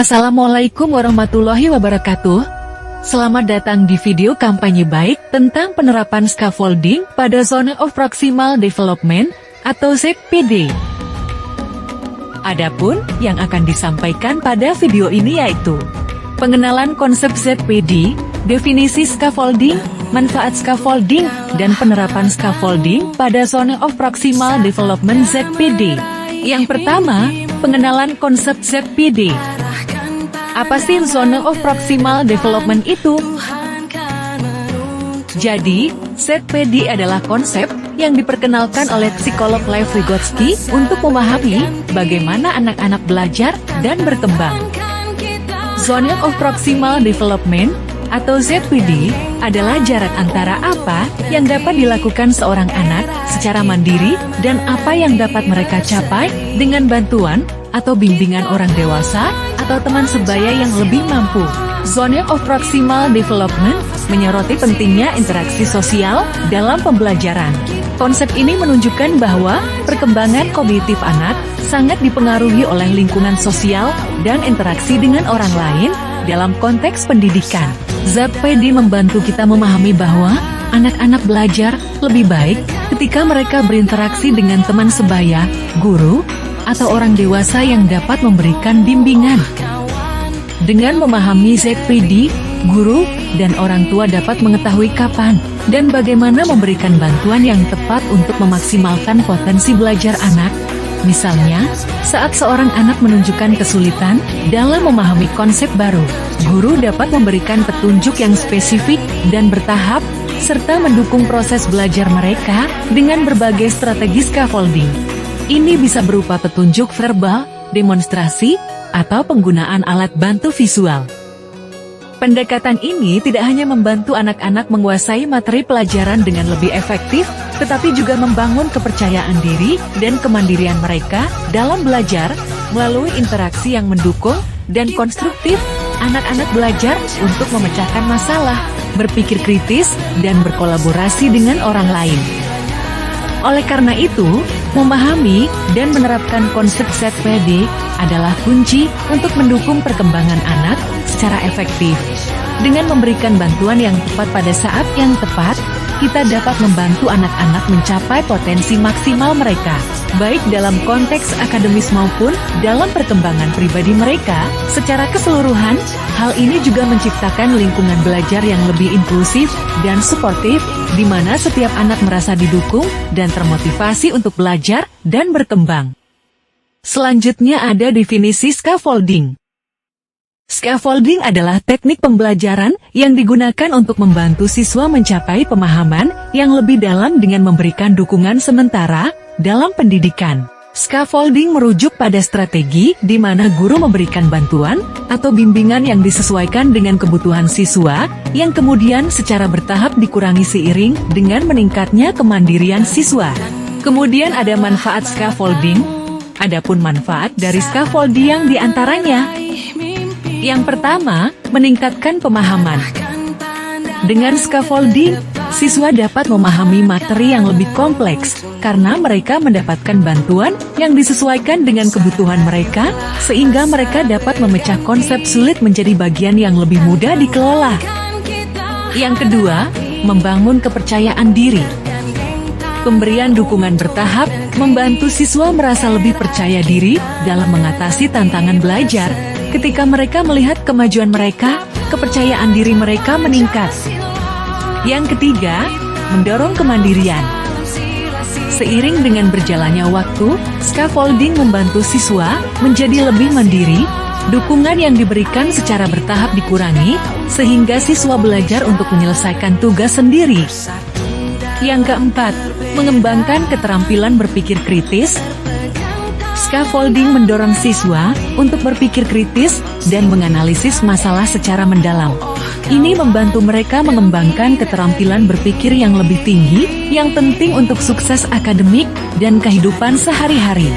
Assalamualaikum warahmatullahi wabarakatuh. Selamat datang di video kampanye baik tentang penerapan scaffolding pada Zone of Proximal Development atau ZPD. Adapun yang akan disampaikan pada video ini yaitu pengenalan konsep ZPD, definisi scaffolding, manfaat scaffolding, dan penerapan scaffolding pada Zone of Proximal Development ZPD. Yang pertama, pengenalan konsep ZPD. Apa sih Zone of Proximal Development itu? Jadi, ZPD adalah konsep yang diperkenalkan oleh psikolog Lev Vygotsky untuk memahami bagaimana anak-anak belajar dan berkembang. Zone of Proximal Development atau ZPD adalah jarak antara apa yang dapat dilakukan seorang anak secara mandiri dan apa yang dapat mereka capai dengan bantuan atau bimbingan orang dewasa atau teman sebaya yang lebih mampu. Zone of Proximal Development menyoroti pentingnya interaksi sosial dalam pembelajaran. Konsep ini menunjukkan bahwa perkembangan kognitif anak sangat dipengaruhi oleh lingkungan sosial dan interaksi dengan orang lain dalam konteks pendidikan. ZPD membantu kita memahami bahwa anak-anak belajar lebih baik ketika mereka berinteraksi dengan teman sebaya, guru, atau orang dewasa yang dapat memberikan bimbingan. Dengan memahami ZPD, guru dan orang tua dapat mengetahui kapan dan bagaimana memberikan bantuan yang tepat untuk memaksimalkan potensi belajar anak. Misalnya, saat seorang anak menunjukkan kesulitan dalam memahami konsep baru, guru dapat memberikan petunjuk yang spesifik dan bertahap, serta mendukung proses belajar mereka dengan berbagai strategi scaffolding. Ini bisa berupa petunjuk verbal, demonstrasi, atau penggunaan alat bantu visual. Pendekatan ini tidak hanya membantu anak-anak menguasai materi pelajaran dengan lebih efektif, tetapi juga membangun kepercayaan diri dan kemandirian mereka dalam belajar melalui interaksi yang mendukung dan konstruktif. Anak-anak belajar untuk memecahkan masalah, berpikir kritis, dan berkolaborasi dengan orang lain. Oleh karena itu, memahami dan menerapkan konsep ZPD adalah kunci untuk mendukung perkembangan anak secara efektif. Dengan memberikan bantuan yang tepat pada saat yang tepat, kita dapat membantu anak-anak mencapai potensi maksimal mereka, baik dalam konteks akademis maupun dalam perkembangan pribadi mereka. Secara keseluruhan, hal ini juga menciptakan lingkungan belajar yang lebih inklusif dan suportif, di mana setiap anak merasa didukung dan termotivasi untuk belajar dan berkembang. Selanjutnya ada definisi scaffolding. Scaffolding adalah teknik pembelajaran yang digunakan untuk membantu siswa mencapai pemahaman yang lebih dalam dengan memberikan dukungan sementara dalam pendidikan. Scaffolding merujuk pada strategi di mana guru memberikan bantuan atau bimbingan yang disesuaikan dengan kebutuhan siswa, yang kemudian secara bertahap dikurangi seiring dengan meningkatnya kemandirian siswa. Kemudian ada manfaat scaffolding. Adapun manfaat dari scaffolding di antaranya. Yang pertama, meningkatkan pemahaman. Dengan scaffolding, siswa dapat memahami materi yang lebih kompleks, karena mereka mendapatkan bantuan yang disesuaikan dengan kebutuhan mereka, sehingga mereka dapat memecah konsep sulit menjadi bagian yang lebih mudah dikelola. Yang kedua, membangun kepercayaan diri. Pemberian dukungan bertahap membantu siswa merasa lebih percaya diri dalam mengatasi tantangan belajar. Ketika mereka melihat kemajuan mereka, kepercayaan diri mereka meningkat. Yang ketiga, mendorong kemandirian. Seiring dengan berjalannya waktu, scaffolding membantu siswa menjadi lebih mandiri. Dukungan yang diberikan secara bertahap dikurangi, sehingga siswa belajar untuk menyelesaikan tugas sendiri. Yang keempat, mengembangkan keterampilan berpikir kritis. Scaffolding mendorong siswa untuk berpikir kritis dan menganalisis masalah secara mendalam. Ini membantu mereka mengembangkan keterampilan berpikir yang lebih tinggi, yang penting untuk sukses akademik dan kehidupan sehari-hari.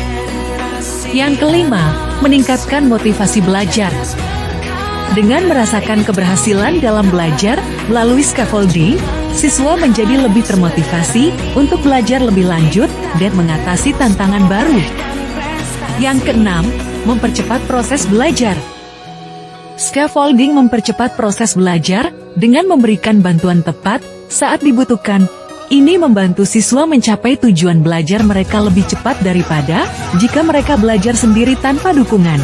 Yang kelima, meningkatkan motivasi belajar. Dengan merasakan keberhasilan dalam belajar melalui scaffolding, siswa menjadi lebih termotivasi untuk belajar lebih lanjut dan mengatasi tantangan baru. Yang keenam, mempercepat proses belajar. Scaffolding mempercepat proses belajar dengan memberikan bantuan tepat saat dibutuhkan. Ini membantu siswa mencapai tujuan belajar mereka lebih cepat daripada jika mereka belajar sendiri tanpa dukungan.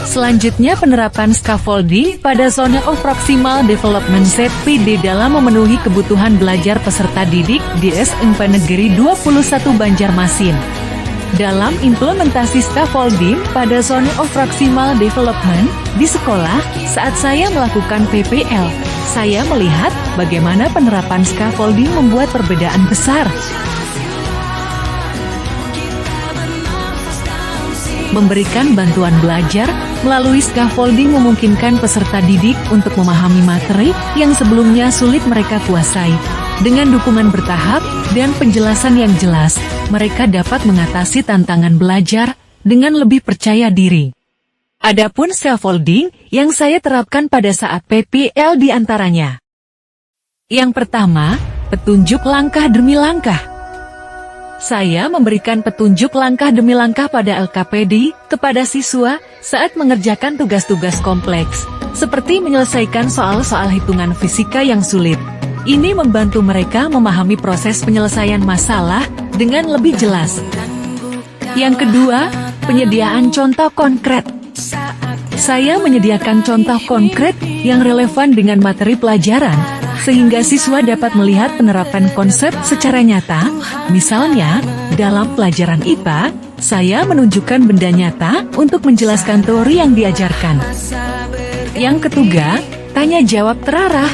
Selanjutnya, penerapan scaffolding pada Zone of Proximal Development ZPD dalam memenuhi kebutuhan belajar peserta didik di SMP Negeri 21 Banjarmasin. Dalam implementasi scaffolding pada Zone of Proximal Development di sekolah, saat saya melakukan PPL, saya melihat bagaimana penerapan scaffolding membuat perbedaan besar. Memberikan bantuan belajar melalui scaffolding memungkinkan peserta didik untuk memahami materi yang sebelumnya sulit mereka kuasai. Dengan dukungan bertahap dan penjelasan yang jelas, mereka dapat mengatasi tantangan belajar dengan lebih percaya diri. Adapun scaffolding yang saya terapkan pada saat PPL di antaranya. Yang pertama, petunjuk langkah demi langkah. Saya memberikan petunjuk langkah demi langkah pada LKPD kepada siswa saat mengerjakan tugas-tugas kompleks, seperti menyelesaikan soal-soal hitungan fisika yang sulit. Ini membantu mereka memahami proses penyelesaian masalah dengan lebih jelas. Yang kedua, penyediaan contoh konkret. Saya menyediakan contoh konkret yang relevan dengan materi pelajaran, sehingga siswa dapat melihat penerapan konsep secara nyata. Misalnya, dalam pelajaran IPA, saya menunjukkan benda nyata untuk menjelaskan teori yang diajarkan. Yang ketiga, tanya jawab terarah.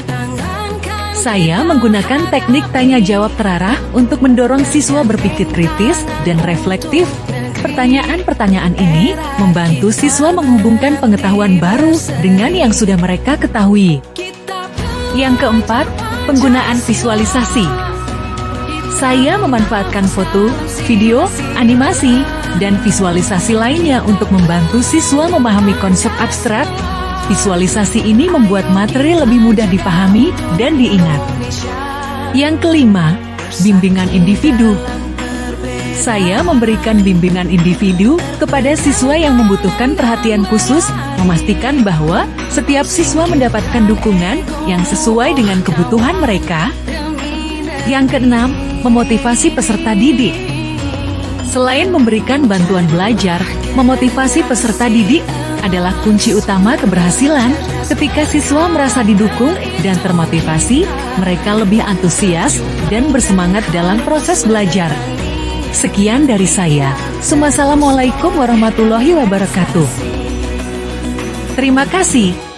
Saya menggunakan teknik tanya jawab terarah untuk mendorong siswa berpikir kritis dan reflektif. Pertanyaan-pertanyaan ini membantu siswa menghubungkan pengetahuan baru dengan yang sudah mereka ketahui. Yang keempat, penggunaan visualisasi. Saya memanfaatkan foto, video, animasi, dan visualisasi lainnya untuk membantu siswa memahami konsep abstrak. Visualisasi ini membuat materi lebih mudah dipahami dan diingat. Yang kelima, bimbingan individu. Saya memberikan bimbingan individu kepada siswa yang membutuhkan perhatian khusus, memastikan bahwa setiap siswa mendapatkan dukungan yang sesuai dengan kebutuhan mereka. Yang keenam, memotivasi peserta didik. Selain memberikan bantuan belajar, memotivasi peserta didik adalah kunci utama keberhasilan. Ketika siswa merasa didukung dan termotivasi, mereka lebih antusias dan bersemangat dalam proses belajar. Sekian dari saya. Wassalamualaikum warahmatullahi wabarakatuh. Terima kasih.